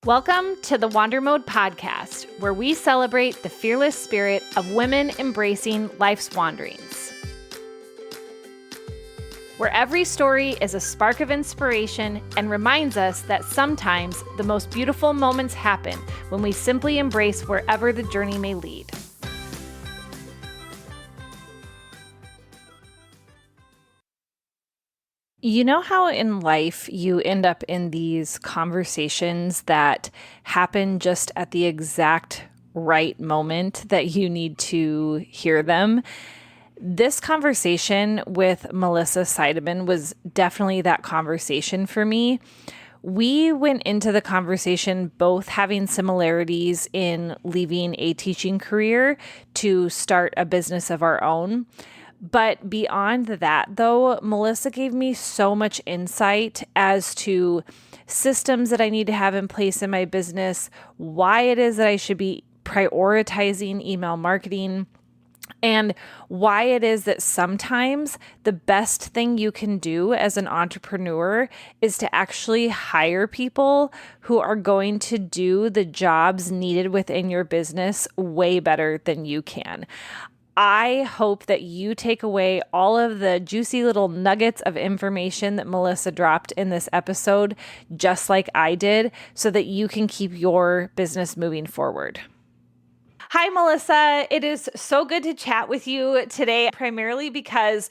Welcome to the Wander Mode podcast, where we celebrate the fearless spirit of women embracing life's wanderings. Where every story is a spark of inspiration and reminds us that sometimes the most beautiful moments happen when we simply embrace wherever the journey may lead. You know how in life you end up in these conversations that happen just at the exact right moment that you need to hear them? This conversation with Melissa Seideman was definitely that conversation for me. We went into the conversation both having similarities in leaving a teaching career to start a business of our own. But beyond that, though, Melissa gave me so much insight as to systems that I need to have in place in my business, why it is that I should be prioritizing email marketing, and why it is that sometimes the best thing you can do as an entrepreneur is to actually hire people who are going to do the jobs needed within your business way better than you can. I hope that you take away all of the juicy little nuggets of information that Melissa dropped in this episode, just like I did, so that you can keep your business moving forward. Hi, Melissa. It is so good to chat with you today, primarily because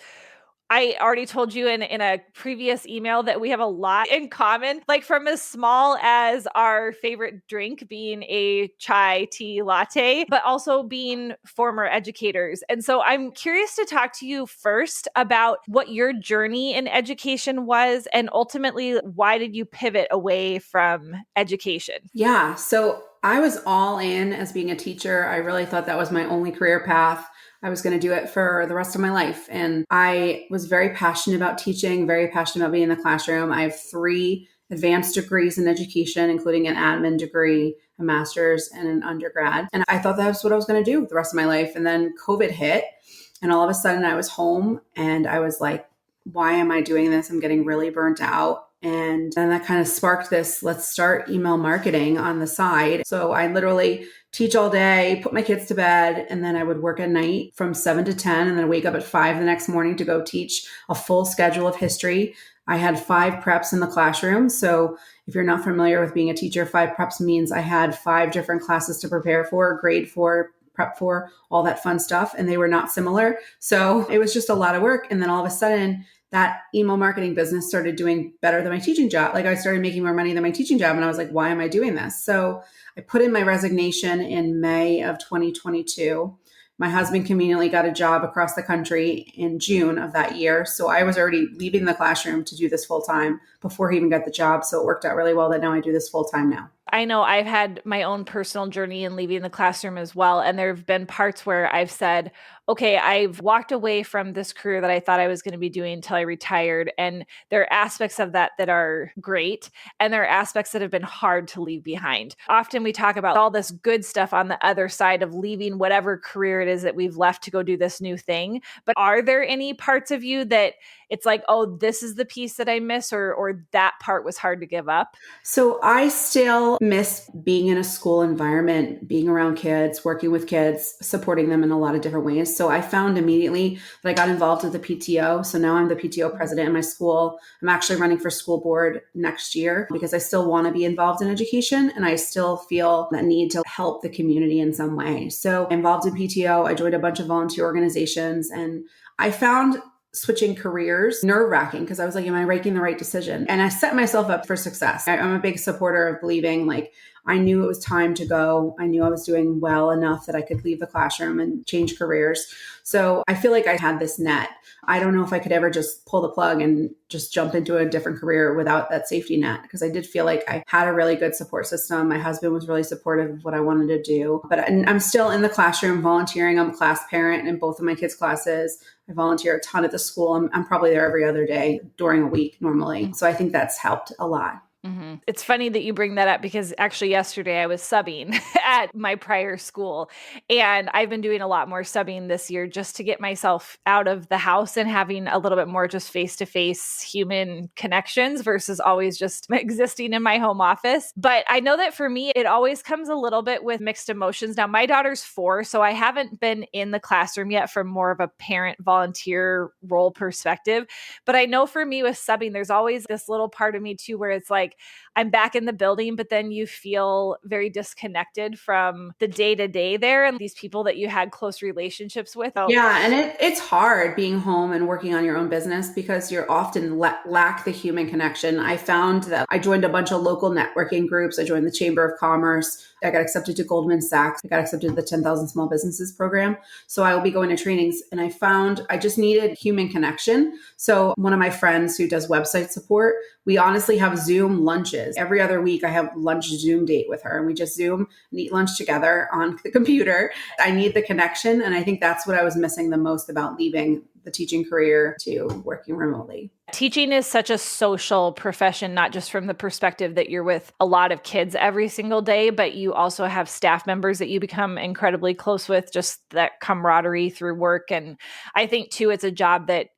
I already told you in a previous email that we have a lot in common, like from as small as our favorite drink being a chai tea latte, but also being former educators. And so I'm curious to talk to you first about what your journey in education was, and ultimately, why did you pivot away from education? Yeah, so I was all in as being a teacher. I really thought that was my only career path. I was going to do it for the rest of my life. And I was very passionate about teaching, very passionate about being in the classroom. I have 3 advanced degrees in education, including an admin degree, a master's, and an undergrad. And I thought that's what I was going to do the rest of my life. And then COVID hit, and all of a sudden I was home and I was like, why am I doing this? I'm getting really burnt out. And then that kind of sparked this, let's start email marketing on the side. So I literally teach all day, put my kids to bed, and then I would work at night from 7 to 10, and then wake up at 5 the next morning to go teach a full schedule of history. I had 5 preps in the classroom. So if you're not familiar with being a teacher, 5 preps means I had 5 different classes to prepare for, grade for, prep for, all that fun stuff. And they were not similar. So it was just a lot of work. And then all of a sudden, that email marketing business started doing better than my teaching job. Like I started making more money than my teaching job. And I was like, why am I doing this? So I put in my resignation in May of 2022. My husband conveniently got a job across the country in June of that year. So I was already leaving the classroom to do this full time before he even got the job. So it worked out really well that now I do this full time now. I know I've had my own personal journey in leaving the classroom as well. And there have been parts where I've said, okay, I've walked away from this career that I thought I was going to be doing until I retired. And there are aspects of that that are great. And there are aspects that have been hard to leave behind. Often we talk about all this good stuff on the other side of leaving whatever career it is that we've left to go do this new thing. But are there any parts of you that it's like, oh, this is the piece that I miss, or that part was hard to give up? So I still miss being in a school environment, being around kids, working with kids, supporting them in a lot of different ways. So I found immediately that I got involved with the PTO. So now I'm the PTO president in my school. I'm actually running for school board next year because I still want to be involved in education, and I still feel that need to help the community in some way. So I'm involved in PTO. I joined a bunch of volunteer organizations, and I found switching careers nerve-wracking because I was like, am I making the right decision? And I set myself up for success. I'm a big supporter of believing like I knew it was time to go. I knew I was doing well enough that I could leave the classroom and change careers. So I feel like I had this net. I don't know if I could ever just pull the plug and just jump into a different career without that safety net, because I did feel like I had a really good support system. My husband was really supportive of what I wanted to do, but I'm still in the classroom volunteering. I'm a class parent in both of my kids' classes. I volunteer a ton at the school. I'm probably there every other day during a week normally. So I think that's helped a lot. It's funny that you bring that up because actually yesterday I was subbing at my prior school, and I've been doing a lot more subbing this year just to get myself out of the house and having a little bit more just face-to-face human connections versus always just existing in my home office. But I know that for me, it always comes a little bit with mixed emotions. Now, my daughter's 4, so I haven't been in the classroom yet from more of a parent volunteer role perspective. But I know for me with subbing, there's always this little part of me too where it's like, I'm back in the building, but then you feel very disconnected from the day to day there and these people that you had close relationships with. Oh, Yeah, and it's hard being home and working on your own business because you're often lack the human connection. I found that I joined a bunch of local networking groups. I joined the Chamber of Commerce. I got accepted to Goldman Sachs. I got accepted to the 10,000 Small Businesses program. So I will be going to trainings, and I found I just needed human connection. So one of my friends who does website support, we honestly have Zoom lunches. Every other week I have lunch Zoom date with her, and we just Zoom and eat lunch together on the computer. I need the connection. And I think that's what I was missing the most about leaving the teaching career to working remotely. Teaching is such a social profession, not just from the perspective that you're with a lot of kids every single day, but you also have staff members that you become incredibly close with, just that camaraderie through work. And I think too, it's a job that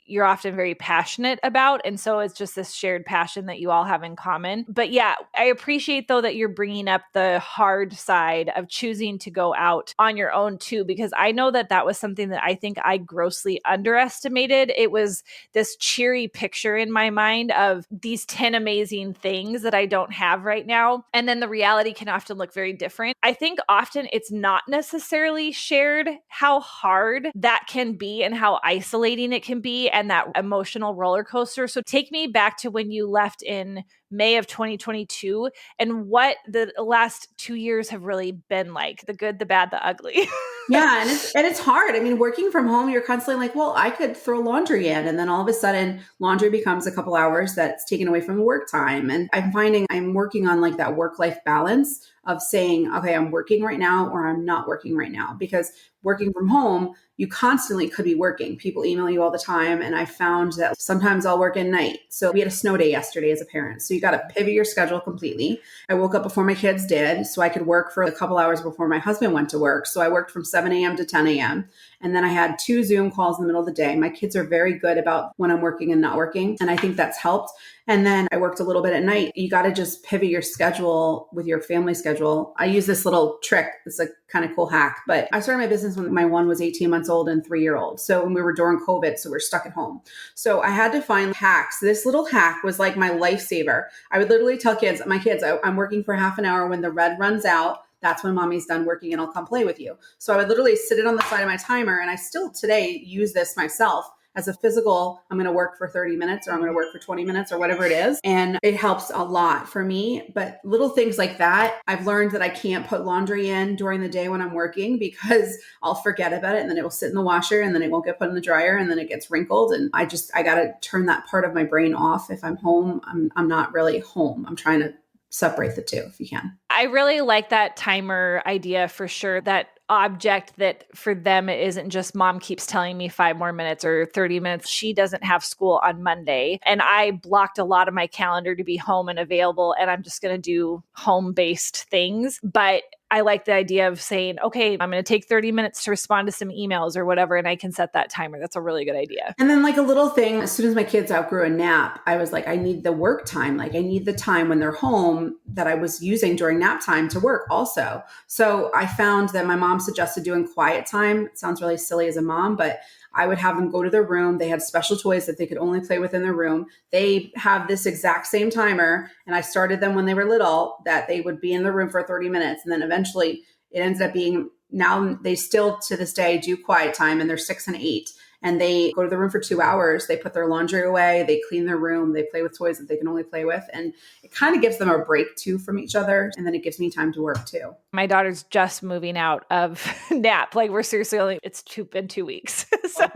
you're often very passionate about. And so it's just this shared passion that you all have in common. But yeah, I appreciate though that you're bringing up the hard side of choosing to go out on your own too, because I know that that was something that I think I grossly underestimated. It was this cheery picture in my mind of these 10 amazing things that I don't have right now. And then the reality can often look very different. I think often it's not necessarily shared how hard that can be and how isolating it can be and that emotional roller coaster. So take me back to when you left in May of 2022 and what the last 2 years have really been like, the good, the bad, the ugly. Yeah, and it's hard. I mean, working from home, you're constantly like, well, I could throw laundry in, and then all of a sudden, laundry becomes a couple hours that's taken away from work time. And I'm finding I'm working on like that work-life balance of saying, okay, I'm working right now or I'm not working right now, because working from home, you constantly could be working. People email you all the time. And I found that sometimes I'll work at night. So we had a snow day yesterday as a parent. So you got to pivot your schedule completely. I woke up before my kids did, so I could work for a couple hours before my husband went to work. So I worked from 7 a.m. to 10 a.m. And then I had 2 Zoom calls in the middle of the day. My kids are very good about when I'm working and not working. And I think that's helped. And then I worked a little bit at night. You got to just pivot your schedule with your family schedule. I use this little trick. It's a kind of cool hack, but I started my business when my one was 18 months old and 3-year-old. So when we were during COVID, so we're stuck at home. So I had to find hacks. This little hack was like my lifesaver. I would literally tell my kids, I'm working for half an hour. When the red runs out, that's when mommy's done working and I'll come play with you. So I would literally sit it on the side of my timer. And I still today use this myself as a physical, I'm going to work for 30 minutes or I'm going to work for 20 minutes or whatever it is. And it helps a lot for me. But little things like that, I've learned that I can't put laundry in during the day when I'm working because I'll forget about it and then it will sit in the washer and then it won't get put in the dryer and then it gets wrinkled. And I got to turn that part of my brain off. If I'm home, I'm not really home. I'm trying to separate the two if you can. I really like that timer idea for sure. That object that for them it isn't just mom keeps telling me 5 more minutes or 30 minutes. She doesn't have school on Monday. And I blocked a lot of my calendar to be home and available. And I'm just going to do home-based things. But I like the idea of saying, okay, I'm going to take 30 minutes to respond to some emails or whatever, and I can set that timer. That's a really good idea. And then like a little thing, as soon as my kids outgrew a nap, I was like, I need the work time. Like I need the time when they're home that I was using during nap time to work also. So I found that my mom suggested doing quiet time. It sounds really silly as a mom, but I would have them go to their room. They had special toys that they could only play with in their room. They have this exact same timer. And I started them when they were little that they would be in the room for 30 minutes. And then eventually it ended up being, now they still to this day do quiet time and they're 6 and 8. And they go to the room for 2 hours. They put their laundry away. They clean their room. They play with toys that they can only play with. And it kind of gives them a break too from each other. And then it gives me time to work too. My daughter's just moving out of nap. Like we're seriously only, it's been 2 weeks. So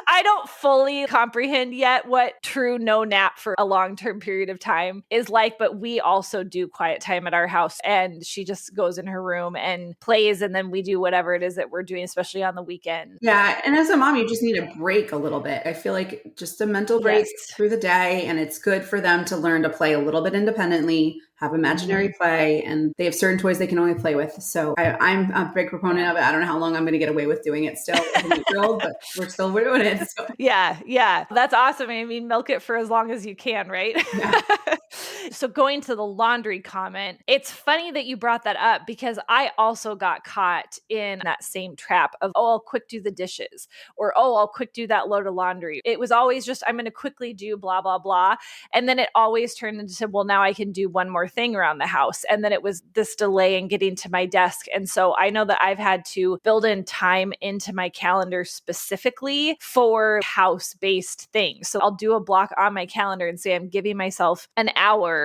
I don't fully comprehend yet what true no nap for a long-term period of time is like, but we also do quiet time at our house, and she just goes in her room and plays, and then we do whatever it is that we're doing, especially on the weekend. Yeah. And as a mom, you just need a break a little bit. I feel like just a mental break Yes. through the day. And it's good for them to learn to play a little bit independently, have imaginary play, and they have certain toys they can only play with. So I'm a big proponent of it. I don't know how long I'm going to get away with doing it still as an 8-year-old, but we're doing it. So. Yeah. That's awesome. I mean, milk it for as long as you can, right? Yeah. So going to the laundry comment, it's funny that you brought that up because I also got caught in that same trap of, oh, I'll quick do the dishes, or, oh, I'll quick do that load of laundry. It was always just, I'm going to quickly do blah, blah, blah. And then it always turned into, well, now I can do one more thing around the house. And then it was this delay in getting to my desk. And so I know that I've had to build in time into my calendar specifically for house-based things. So I'll do a block on my calendar and say, I'm giving myself an hour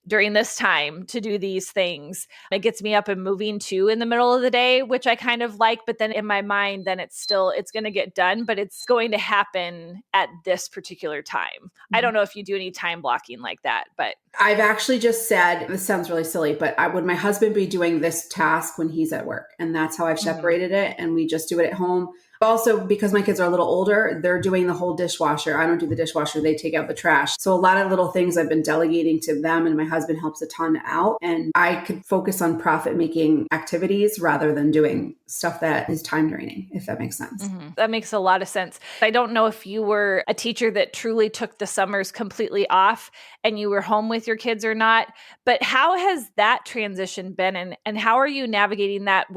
during this time to do these things. It gets me up and moving too in the middle of the day, which I kind of like. But then in my mind, then it's going to get done, but it's going to happen at this particular time. I don't know if you do any time blocking like that, but I've actually just said, this sounds really silly, but would my husband be doing this task when he's at work? And that's how I've separated it. And we just do it at home. Also, because my kids are a little older, they're doing the whole dishwasher. I don't do the dishwasher. They take out the trash. So a lot of little things I've been delegating to them, and my husband helps a ton out. And I could focus on profit-making activities rather than doing stuff that is time draining, if that makes sense. That makes a lot of sense. I don't know if you were a teacher that truly took the summers completely off and you were home with your kids or not, but how has that transition been? And how are you navigating that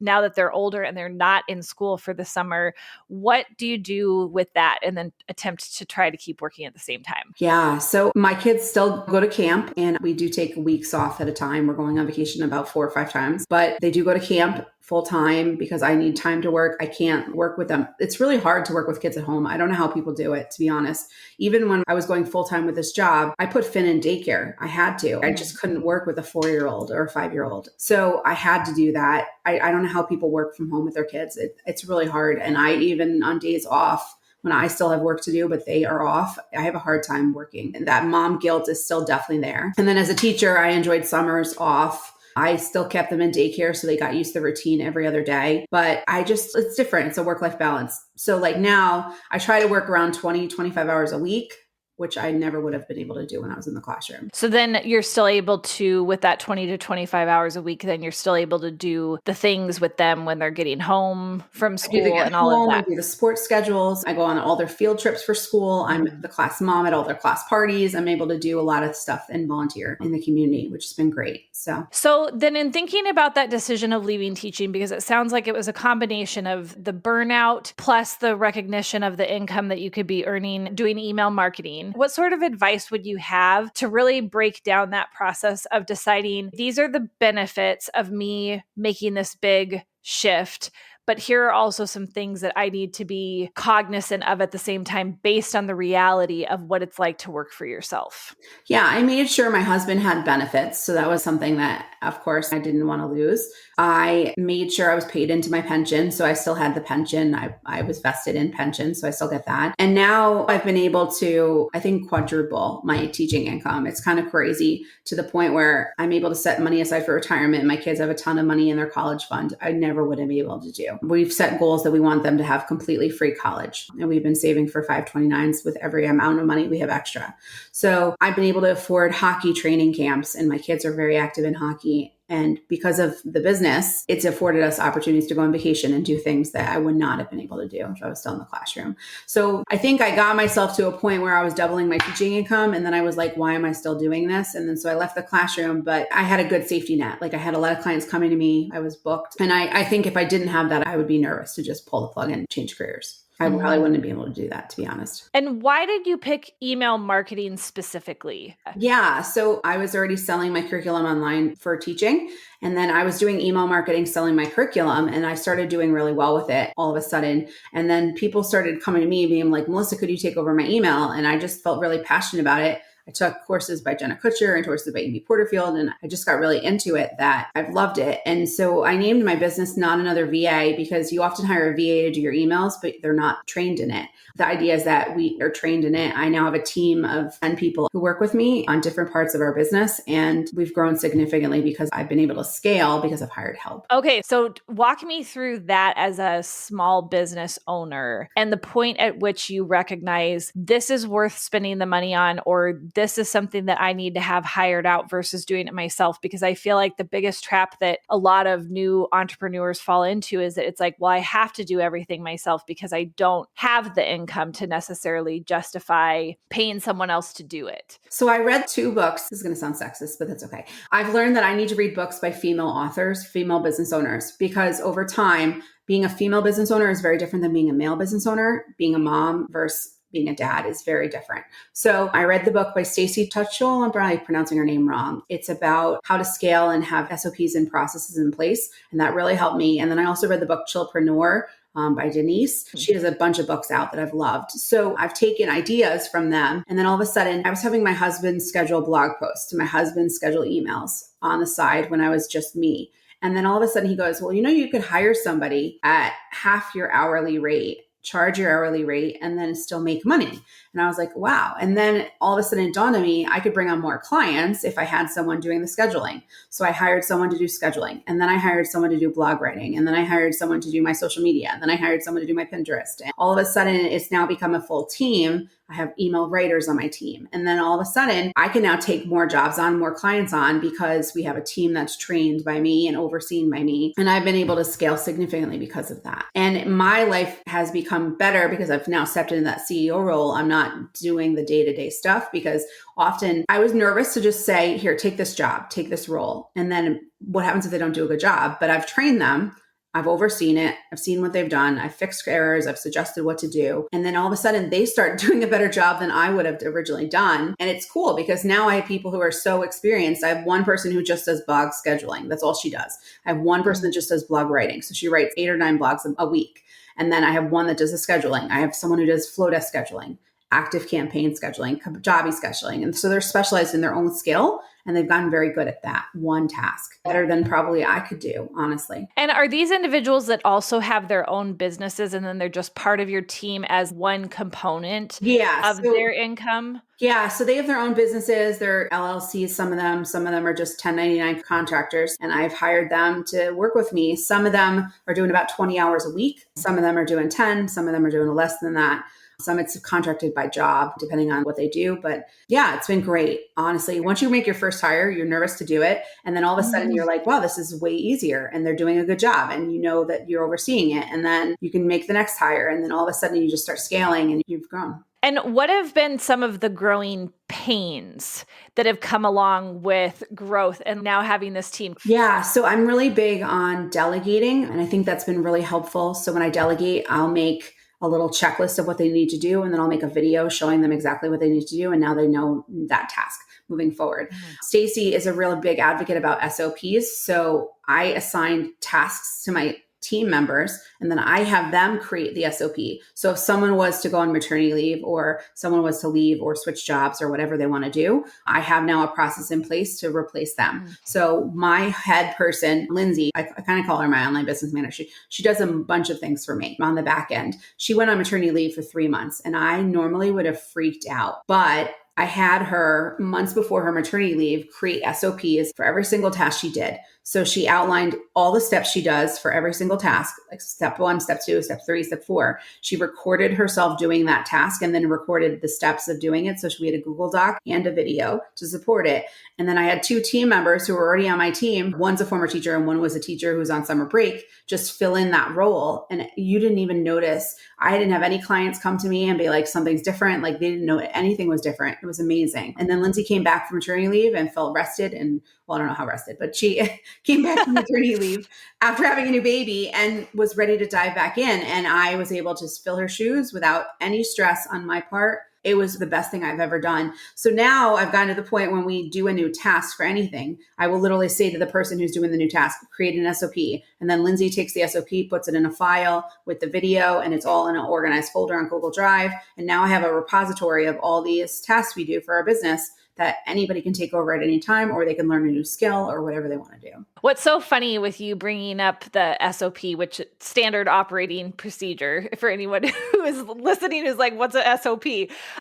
now that they're older and they're not in school for the summer? What do you do with that and then attempt to try to keep working at the same time? Yeah. So my kids still go to camp, and we do take weeks off at a time. We're going on vacation about 4 or 5 times, but they do go to camp full time because I need time to work. I can't work with them. It's really hard to work with kids at home. I don't know how people do it, to be honest. Even when I was going full time with this job, I put Finn in daycare. I had to. I just couldn't work with a 4-year-old or a 5-year-old. So I had to do that. I don't know how people work from home with their kids. It's really hard. And I even on days off, when I still have work to do, but they are off, I have a hard time working. And that mom guilt is still definitely there. And then as a teacher, I enjoyed summers off. I still kept them in daycare, so they got used to the routine every other day. But it's different. It's a work-life balance. So like now I try to work around 20, 25 hours a week, which I never would have been able to do when I was in the classroom. So then you're still able to, with that 20 to 25 hours a week, then you're still able to do the things with them when they're getting home from school and all of that. I do the sports schedules. I go on all their field trips for school. I'm the class mom at all their class parties. I'm able to do a lot of stuff and volunteer in the community, which has been great. So then in thinking about that decision of leaving teaching, because it sounds like it was a combination of the burnout plus the recognition of the income that you could be earning doing email marketing, what sort of advice would you have to really break down that process of deciding these are the benefits of me making this big shift, but here are also some things that I need to be cognizant of at the same time based on the reality of what it's like to work for yourself? Yeah, I made sure my husband had benefits. So that was something that, of course, I didn't want to lose. I made sure I was paid into my pension. So I still had the pension. I was vested in pension. So I still get that. And now I've been able to, I think, quadruple my teaching income. It's kind of crazy to the point where I'm able to set money aside for retirement. My kids have a ton of money in their college fund. I never would have been able to do. We've set goals that we want them to have completely free college. And we've been saving for 529s with every amount of money we have extra. So I've been able to afford hockey training camps, and my kids are very active in hockey. And because of the business, it's afforded us opportunities to go on vacation and do things that I would not have been able to do if I was still in the classroom. So I think I got myself to a point where I was doubling my teaching income. And then I was like, why am I still doing this? And then so I left the classroom, but I had a good safety net. Like I had a lot of clients coming to me. I was booked. And I think if I didn't have that, I would be nervous to just pull the plug and change careers. I probably wouldn't be able to do that, to be honest. And why did you pick email marketing specifically? Yeah. So I was already selling my curriculum online for teaching. And then I was doing email marketing, selling my curriculum, and I started doing really well with it all of a sudden. And then people started coming to me being like, Melissa, could you take over my email? And I just felt really passionate about it. I took courses by Jenna Kutcher and courses by Amy Porterfield, and I just got really into it that I've loved it. And so I named my business Not Another VA because you often hire a VA to do your emails, but they're not trained in it. The idea is that we are trained in it. I now have a team of 10 people who work with me on different parts of our business, and we've grown significantly because I've been able to scale because I've hired help. Okay, so walk me through that as a small business owner and the point at which you recognize this is worth spending the money on, or this is something that I need to have hired out versus doing it myself. Because I feel like the biggest trap that a lot of new entrepreneurs fall into is that it's like, well, I have to do everything myself because I don't have the income to necessarily justify paying someone else to do it. So I read 2 books. This is going to sound sexist, but that's okay. I've learned that I need to read books by female authors, female business owners, because over time, being a female business owner is very different than being a male business owner. Being a mom versus being a dad is very different. So I read the book by Stacey Tutchell. I'm probably pronouncing her name wrong. It's about how to scale and have SOPs and processes in place. And that really helped me. And then I also read the book Chillpreneur by Denise. She has a bunch of books out that I've loved. So I've taken ideas from them. And then all of a sudden, I was having my husband schedule blog posts and my husband schedule emails on the side when I was just me. And then all of a sudden he goes, well, you could hire somebody at half your hourly rate, charge your hourly rate, and then still make money. And I was like, wow. And then all of a sudden it dawned on me, I could bring on more clients if I had someone doing the scheduling. So I hired someone to do scheduling. And then I hired someone to do blog writing. And then I hired someone to do my social media. And then I hired someone to do my Pinterest. And all of a sudden it's now become a full team. I have email writers on my team. And then all of a sudden I can now take more jobs on, more clients on, because we have a team that's trained by me and overseen by me. And I've been able to scale significantly because of that. And my life has become better because I've now stepped into that CEO role. I'm not doing the day-to-day stuff because often I was nervous to just say, here, take this job, take this role. And then what happens if they don't do a good job? But I've trained them. I've overseen it. I've seen what they've done. I've fixed errors. I've suggested what to do. And then all of a sudden they start doing a better job than I would have originally done. And it's cool because now I have people who are so experienced. I have one person who just does blog scheduling. That's all she does. I have one person that just does blog writing. So she writes 8 or 9 blogs a week. And then I have one that does the scheduling. I have someone who does flow desk scheduling, active campaign scheduling, Kajabi scheduling. And so they're specialized in their own skill. And they've gotten very good at that one task, better than probably I could do, honestly. And are these individuals that also have their own businesses and then they're just part of your team as one component of their income? Yeah. So they have their own businesses, their LLCs, some of them are just 1099 contractors. And I've hired them to work with me. Some of them are doing about 20 hours a week. Some of them are doing 10. Some of them are doing less than that. Some it's contracted by job, depending on what they do. But yeah, it's been great. Honestly, once you make your first hire, you're nervous to do it. And then all of a sudden you're like, wow, this is way easier. And they're doing a good job. And you know that you're overseeing it. And then you can make the next hire. And then all of a sudden you just start scaling and you've grown. And what have been some of the growing pains that have come along with growth and now having this team? Yeah. So I'm really big on delegating. And I think that's been really helpful. So when I delegate, I'll make a little checklist of what they need to do. And then I'll make a video showing them exactly what they need to do. And now they know that task moving forward. Stacey is a really big advocate about SOPs. So I assigned tasks to my team members, and then I have them create the SOP. So if someone was to go on maternity leave or someone was to leave or switch jobs or whatever they want to do, I have now a process in place to replace them. So my head person, Lindsay, I kind of call her my online business manager. She does a bunch of things for me on the back end. She went on maternity leave for 3 months and I normally would have freaked out, but I had her months before her maternity leave create SOPs for every single task she did. So she outlined all the steps she does for every single task, like step 1, step 2, step 3, step 4. She recorded herself doing that task and then recorded the steps of doing it. So we had a Google Doc and a video to support it. And then I had 2 team members who were already on my team. One's a former teacher and one was a teacher who's on summer break, just fill in that role. And you didn't even notice. I didn't have any clients come to me and be like, something's different. Like they didn't know anything was different. It was amazing. And then Lindsay came back from maternity leave and felt rested and, well, I don't know how rested, but she came back from maternity leave after having a new baby and was ready to dive back in. And I was able to fill her shoes without any stress on my part. It was the best thing I've ever done. So now I've gotten to the point when we do a new task for anything, I will literally say to the person who's doing the new task, create an SOP. And then Lindsay takes the SOP, puts it in a file with the video, and it's all in an organized folder on Google Drive. And now I have a repository of all these tasks we do for our business that anybody can take over at any time, or they can learn a new skill or whatever they want to do. What's so funny with you bringing up the SOP, which standard operating procedure, for anyone who is listening who's like, what's a SOP?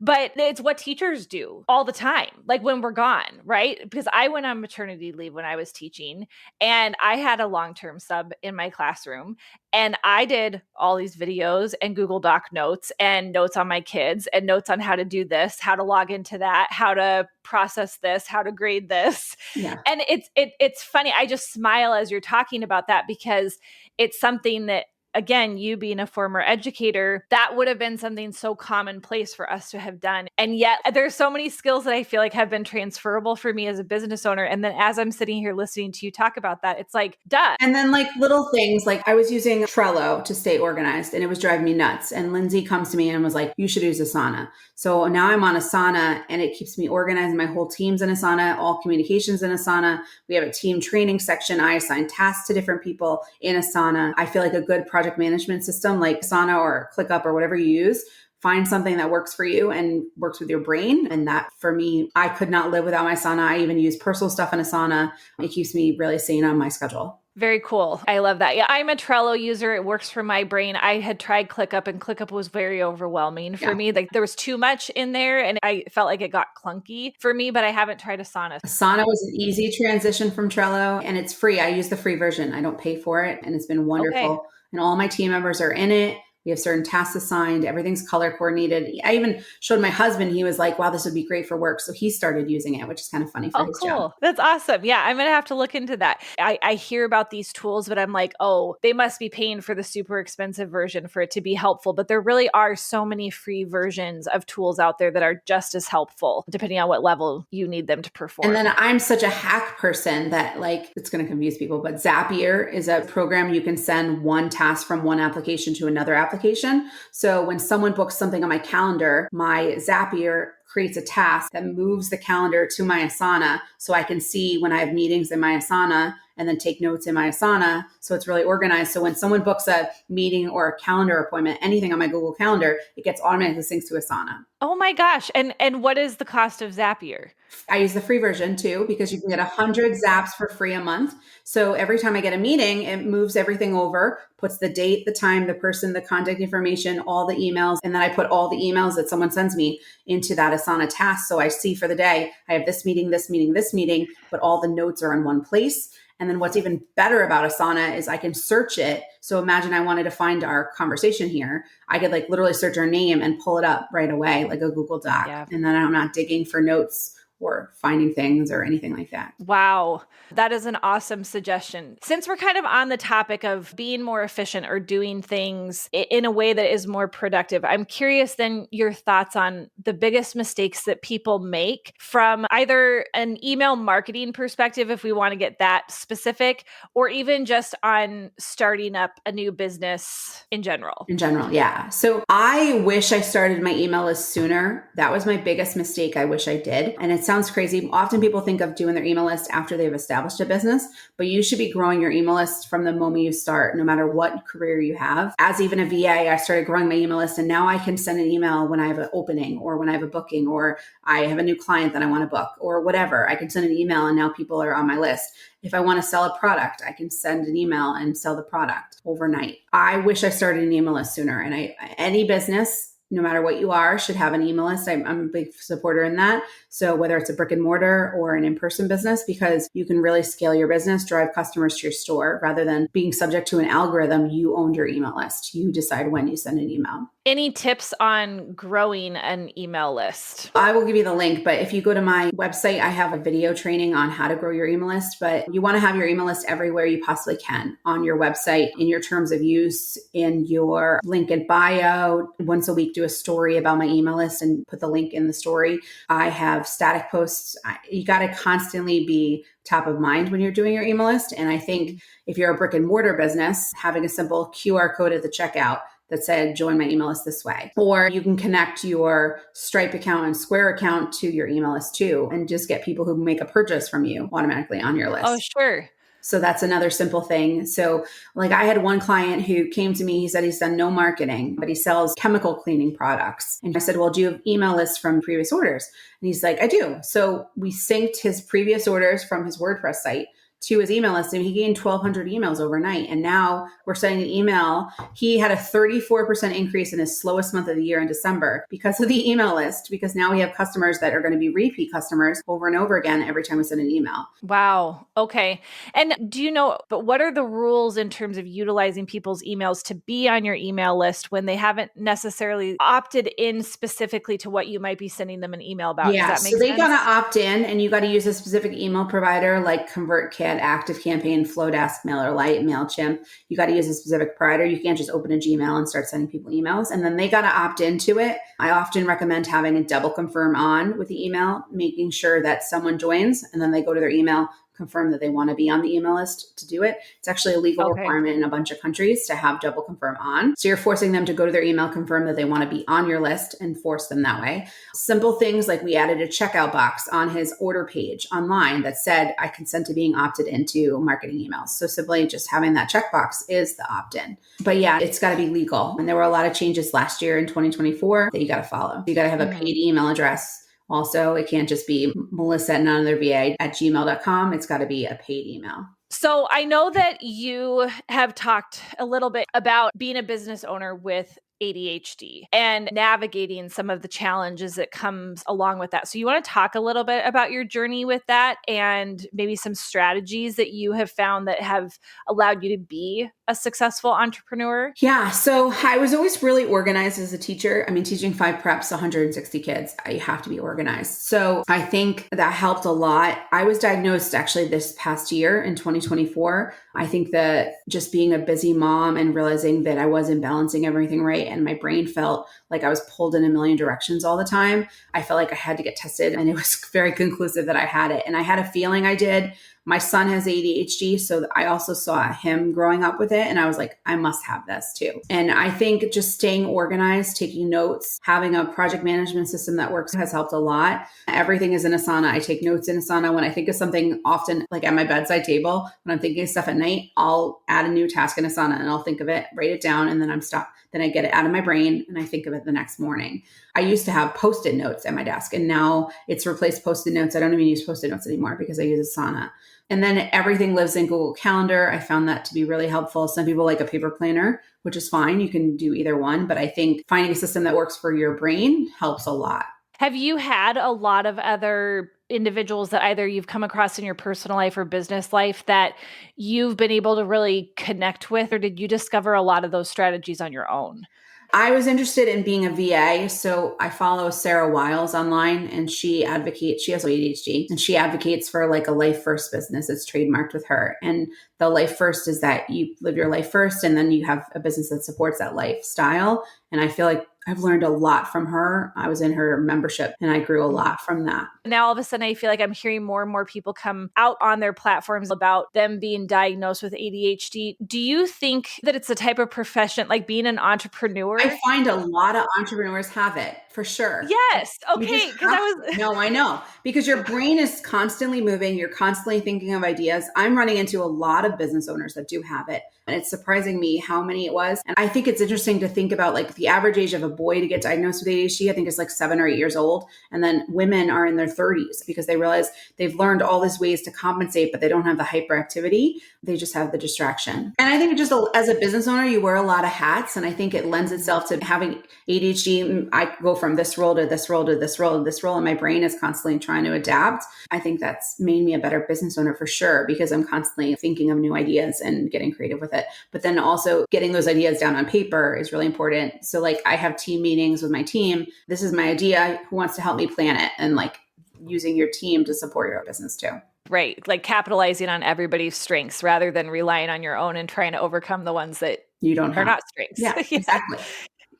But it's what teachers do all the time, like when we're gone, right? Because I went on maternity leave when I was teaching, and I had a long-term sub in my classroom. And I did all these videos and Google Doc notes and notes on my kids and notes on how to do this, how to log into that, how to process this, how to grade this. Yeah. And it's funny. I just smile as you're talking about that, because it's something that, again, you being a former educator, that would have been something so commonplace for us to have done. And yet there's so many skills that I feel like have been transferable for me as a business owner. And then as I'm sitting here listening to you talk about that, it's like, duh. And then like little things, like I was using Trello to stay organized and it was driving me nuts. And Lindsay comes to me and was like, you should use Asana. So now I'm on Asana and it keeps me organized. My whole team's in Asana, all communications in Asana. We have a team training section. I assign tasks to different people in Asana. I feel like a good project management system like Asana or ClickUp or whatever you use, find something that works for you and works with your brain. And that for me, I could not live without my Asana. I even use personal stuff in Asana. It keeps me really sane on my schedule. Very cool. I love that. Yeah, I'm a Trello user. It works for my brain. I had tried ClickUp and ClickUp was very overwhelming for me. Like there was too much in there and I felt like it got clunky for me, but I haven't tried Asana. Asana was an easy transition from Trello and it's free. I use the free version. I don't pay for it and it's been wonderful. Okay. And all my team members are in it. We have certain tasks assigned. Everything's color coordinated. I even showed my husband. He was like, wow, this would be great for work. So he started using it, which is kind of funny for his job. That's awesome. Yeah, I'm going to have to look into that. I hear about these tools, but I'm like, oh, they must be paying for the super expensive version for it to be helpful. But there really are so many free versions of tools out there that are just as helpful, depending on what level you need them to perform. And then I'm such a hack person that like, it's going to confuse people, but Zapier is a program you can send one task from one application to another application. So when someone books something on my calendar, my Zapier creates a task that moves the calendar to my Asana so I can see when I have meetings in my Asana and then take notes in my Asana. So it's really organized. So when someone books a meeting or a calendar appointment, anything on my Google Calendar, it gets automatically synced to Asana. Oh my gosh. And what is the cost of Zapier? I use the free version too, because you can get 100 Zaps for free a month. So every time I get a meeting, it moves everything over, puts the date, the time, the person, the contact information, all the emails. And then I put all the emails that someone sends me into that Asana task. So I see for the day, I have this meeting, this meeting, this meeting, but all the notes are in one place. And then what's even better about Asana is I can search it. So imagine I wanted to find our conversation here. I could like literally search our name and pull it up right away, like a Google Doc. Yeah. And then I'm not digging for notes or finding things or anything like that. Wow. That is an awesome suggestion. Since we're kind of on the topic of being more efficient or doing things in a way that is more productive, I'm curious then your thoughts on the biggest mistakes that people make from either an email marketing perspective, if we want to get that specific, or even just on starting up a new business in general. In general, yeah. So I wish I started my email list sooner. That was my biggest mistake. I wish I did. And it sounds crazy. Often people think of doing their email list after they've established a business, but you should be growing your email list from the moment you start, no matter what career you have. As even a VA, I started growing my email list and now I can send an email when I have an opening or when I have a booking or I have a new client that I want to book or whatever. I can send an email and now people are on my list. If I want to sell a product, I can send an email and sell the product overnight. I wish I started an email list sooner. And any business, no matter what you are, should have an email list. I'm a big supporter in that. So whether it's a brick and mortar or an in-person business, because you can really scale your business, drive customers to your store rather than being subject to an algorithm. You own your email list. You decide when you send an email. Any tips on growing an email list? I will give you the link, but if you go to my website, I have a video training on how to grow your email list, but you want to have your email list everywhere you possibly can on your website, in your terms of use, in your link in bio. Once a week, do a story about my email list and put the link in the story. I have static posts. You got to constantly be top of mind when you're doing your email list. And I think if you're a brick and mortar business, having a simple QR code at the checkout, that said, join my email list this way. Or you can connect your Stripe account and Square account to your email list too, and just get people who make a purchase from you automatically on your Oh, list. sure. So that's another simple thing. So like I had one client who came to me, he said he's done no marketing, but he sells chemical cleaning products. And I said, well, do you have email lists from previous orders? And he's like, I do. So we synced his previous orders from his WordPress site to his email list, and he gained 1,200 emails overnight. And now we're sending an email. He had a 34% increase in his slowest month of the year in December because of the email list, because now we have customers that are going to be repeat customers over and over again every time we send an email. Wow. Okay. And do you know, but what are the rules in terms of utilizing people's emails to be on your email list when they haven't necessarily opted in specifically to what you might be sending them an email about? Does Yeah, that so make they got sense? to opt in, and you got to use a specific email provider like ConvertKit, ActiveCampaign, Flowdesk, MailerLite, MailChimp. You got to use a specific provider. You can't just open a Gmail and start sending people emails. And then they got to opt into it. I often recommend having a double confirm on with the email, making sure that someone joins and then they go to their email, confirm that they want to be on the email list to do it. It's actually a legal Okay. requirement in a bunch of countries to have double confirm on. So you're forcing them to go to their email, confirm that they want to be on your list, and force them that way. Simple things like we added a checkout box on his order page online that said, I consent to being opted into marketing emails. So simply just having that checkbox is the opt-in. But yeah, it's got to be legal. And there were a lot of changes last year in 2024 that you got to follow. You got to have a paid email address. Also, it can't just be Melissa at noneotherva@gmail.com. It's got to be a paid email. So I know that you have talked a little bit about being a business owner with ADHD and navigating some of the challenges that comes along with that. So you want to talk a little bit about your journey with that and maybe some strategies that you have found that have allowed you to be a successful entrepreneur? Yeah. So I was always really organized as a teacher. I mean, teaching 5 preps, 160 kids, you have to be organized. So I think that helped a lot. I was diagnosed actually this past year in 2024. I think that just being a busy mom and realizing that I wasn't balancing everything right, and my brain felt like I was pulled in a million directions all the time. I felt like I had to get tested, and it was very conclusive that I had it. And I had a feeling I did. My son has ADHD, so I also saw him growing up with it. And I was like, I must have this too. And I think just staying organized, taking notes, having a project management system that works has helped a lot. Everything is in Asana. I take notes in Asana. When I think of something, often like at my bedside table, when I'm thinking of stuff at night, I'll add a new task in Asana and I'll think of it, write it down, and then I'm stopped. Then I get it out of my brain and I think of it the next morning. I used to have Post-it notes at my desk, and now it's replaced Post-it notes. I don't even use Post-it notes anymore because I use Asana. And then everything lives in Google Calendar. I found that to be really helpful. Some people like a paper planner, which is fine. You can do either one. But I think finding a system that works for your brain helps a lot. Have you had a lot of other individuals that either you've come across in your personal life or business life that you've been able to really connect with, or did you discover a lot of those strategies on your own? I was interested in being a VA. So I follow Sarah Wiles online, and she advocates, she has ADHD, and she advocates for like a life first business. It's trademarked with her. And the life first is that you live your life first, and then you have a business that supports that lifestyle. And I feel like I've learned a lot from her. I was in her membership and I grew a lot from that. Now, all of a sudden, I feel like I'm hearing more and more people come out on their platforms about them being diagnosed with ADHD. Do you think that it's a type of profession, like being an entrepreneur? I find a lot of entrepreneurs have it for sure. Yes. You just Okay. Because have I was. no, I know, because your brain is constantly moving. You're constantly thinking of ideas. I'm running into a lot of business owners that do have it. And it's surprising me how many it was. And I think it's interesting to think about like the average age of a boy to get diagnosed with ADHD, I think is like 7 or 8 years old. And then women are in their 30s because they realize they've learned all these ways to compensate, but they don't have the hyperactivity. They just have the distraction. And I think just as a business owner, you wear a lot of hats. And I think it lends itself to having ADHD. I go from this role to this role to this role to this role, and my brain is constantly trying to adapt. I think that's made me a better business owner for sure, because I'm constantly thinking of new ideas and getting creative with it. But then also getting those ideas down on paper is really important. So like I have team meetings with my team. This is my idea. Who wants to help me plan it? And like using your team to support your business too. Right. Like capitalizing on everybody's strengths rather than relying on your own and trying to overcome the ones that You don't are have. not strengths. Yeah, exactly.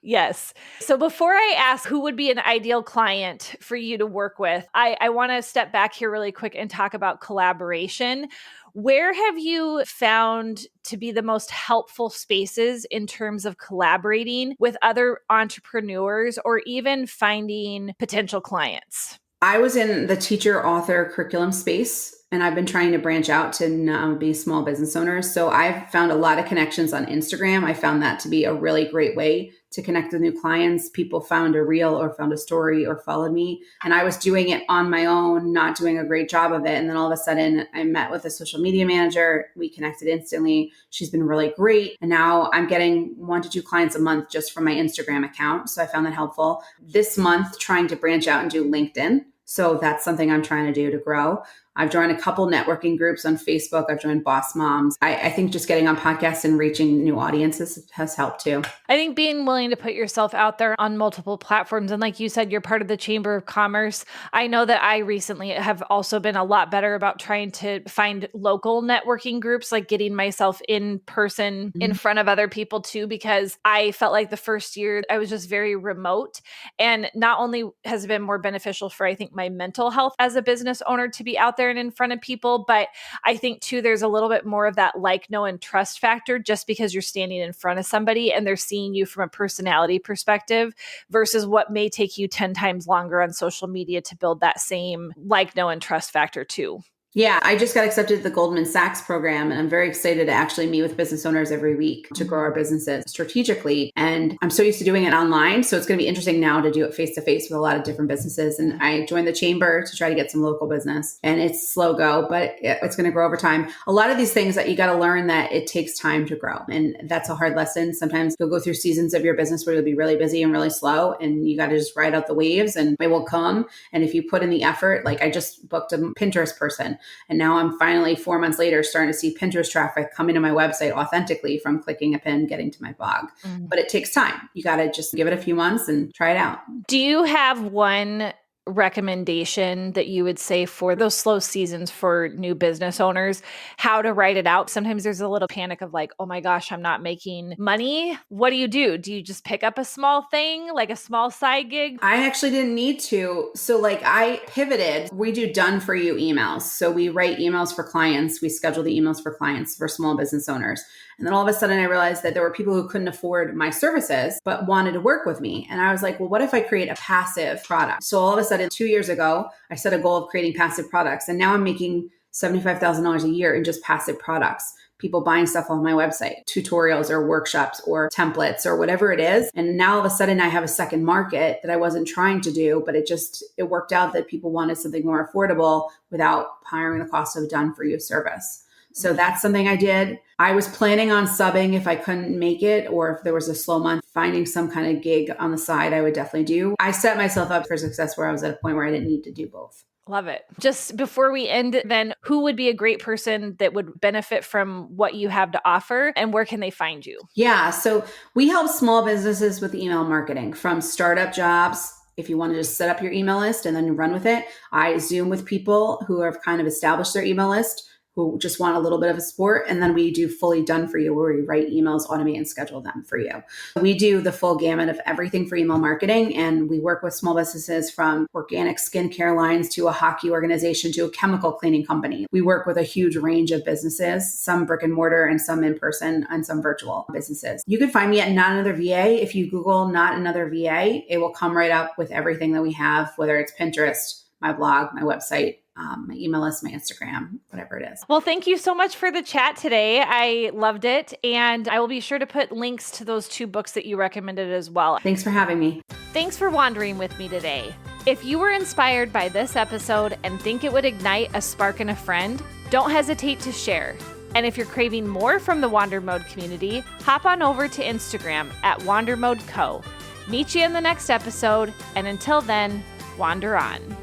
Yes. So before I ask who would be an ideal client for you to work with, I want to step back here really quick and talk about collaboration. Where have you found to be the most helpful spaces in terms of collaborating with other entrepreneurs or even finding potential clients? I was in the teacher author curriculum space, and I've been trying to branch out to now be small business owners. So I've found a lot of connections on Instagram. I found that to be a really great way to connect with new clients. People found a reel or found a story or followed me. And I was doing it on my own, not doing a great job of it. And then all of a sudden I met with a social media manager. We connected instantly. She's been really great. And now I'm getting 1 to 2 clients a month just from my Instagram account. So I found that helpful. This month, trying to branch out and do LinkedIn. So that's something I'm trying to do to grow. I've joined a couple networking groups on Facebook. I've joined Boss Moms. I think just getting on podcasts and reaching new audiences has helped too. I think being willing to put yourself out there on multiple platforms. And like you said, you're part of the Chamber of Commerce. I know that I recently have also been a lot better about trying to find local networking groups, like getting myself in person in front of other people too, because I felt like the first year I was just very remote. And not only has it been more beneficial for, I think, my mental health as a business owner to be out there and in front of people, but I think too, there's a little bit more of that like, know, and trust factor just because you're standing in front of somebody and they're seeing you from a personality perspective versus what may take you 10 times longer on social media to build that same like, know, and trust factor too. Yeah, I just got accepted to the Goldman Sachs program, and I'm very excited to actually meet with business owners every week to grow our businesses strategically. And I'm so used to doing it online. So it's going to be interesting now to do it face to face with a lot of different businesses. And I joined the chamber to try to get some local business, and it's slow go, but it's going to grow over time. A lot of these things that you got to learn that it takes time to grow. And that's a hard lesson. Sometimes you'll go through seasons of your business where you'll be really busy and really slow, and you got to just ride out the waves and it will come. And if you put in the effort, like I just booked a Pinterest person, and now I'm finally 4 months later starting to see Pinterest traffic coming to my website authentically from clicking a pin, getting to my blog. But it takes time. You got to just give it a few months and try it out. Do you have one recommendation that you would say for those slow seasons for new business owners, how to write it out? Sometimes there's a little panic of like, oh my gosh, I'm not making money. What do? Do you just pick up a small thing, like a small side gig? I actually didn't need to. So like I pivoted. We do done for you emails. So we write emails for clients. We schedule the emails for clients for small business owners. And then all of a sudden I realized that there were people who couldn't afford my services, but wanted to work with me. And I was like, well, what if I create a passive product? So all of a sudden 2 years ago, I set a goal of creating passive products. And now I'm making $75,000 a year in just passive products. People buying stuff on my website, tutorials or workshops or templates or whatever it is. And now all of a sudden I have a second market that I wasn't trying to do, but it worked out that people wanted something more affordable without hiring the cost of a done for you service. So that's something I did. I was planning on subbing if I couldn't make it, or if there was a slow month, finding some kind of gig on the side, I would definitely do. I set myself up for success where I was at a point where I didn't need to do both. Love it. Just before we end, then who would be a great person that would benefit from what you have to offer, and where can they find you? Yeah. So we help small businesses with email marketing, from startup jobs. If you want to just set up your email list and then run with it, I Zoom with people who have kind of established their email list, who just want a little bit of a support. And then we do fully done for you, where we write emails, automate, and schedule them for you. We do the full gamut of everything for email marketing. And we work with small businesses from organic skincare lines to a hockey organization to a chemical cleaning company. We work with a huge range of businesses, some brick and mortar and some in person and some virtual businesses. You can find me at Not Another VA. If you Google Not Another VA, it will come right up with everything that we have, whether it's Pinterest, my blog, my website, my email list, my Instagram, whatever it is. Well, thank you so much for the chat today. I loved it. And I will be sure to put links to those 2 books that you recommended as well. Thanks for having me. Thanks for wandering with me today. If you were inspired by this episode and think it would ignite a spark in a friend, don't hesitate to share. And if you're craving more from the Wander Mode community, hop on over to Instagram at WanderModeCo. Meet you in the next episode. And until then, wander on.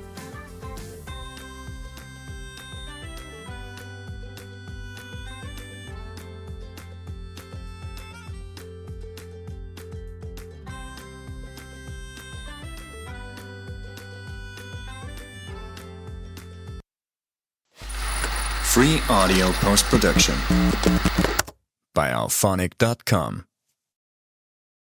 Free audio post-production by alphonic.com.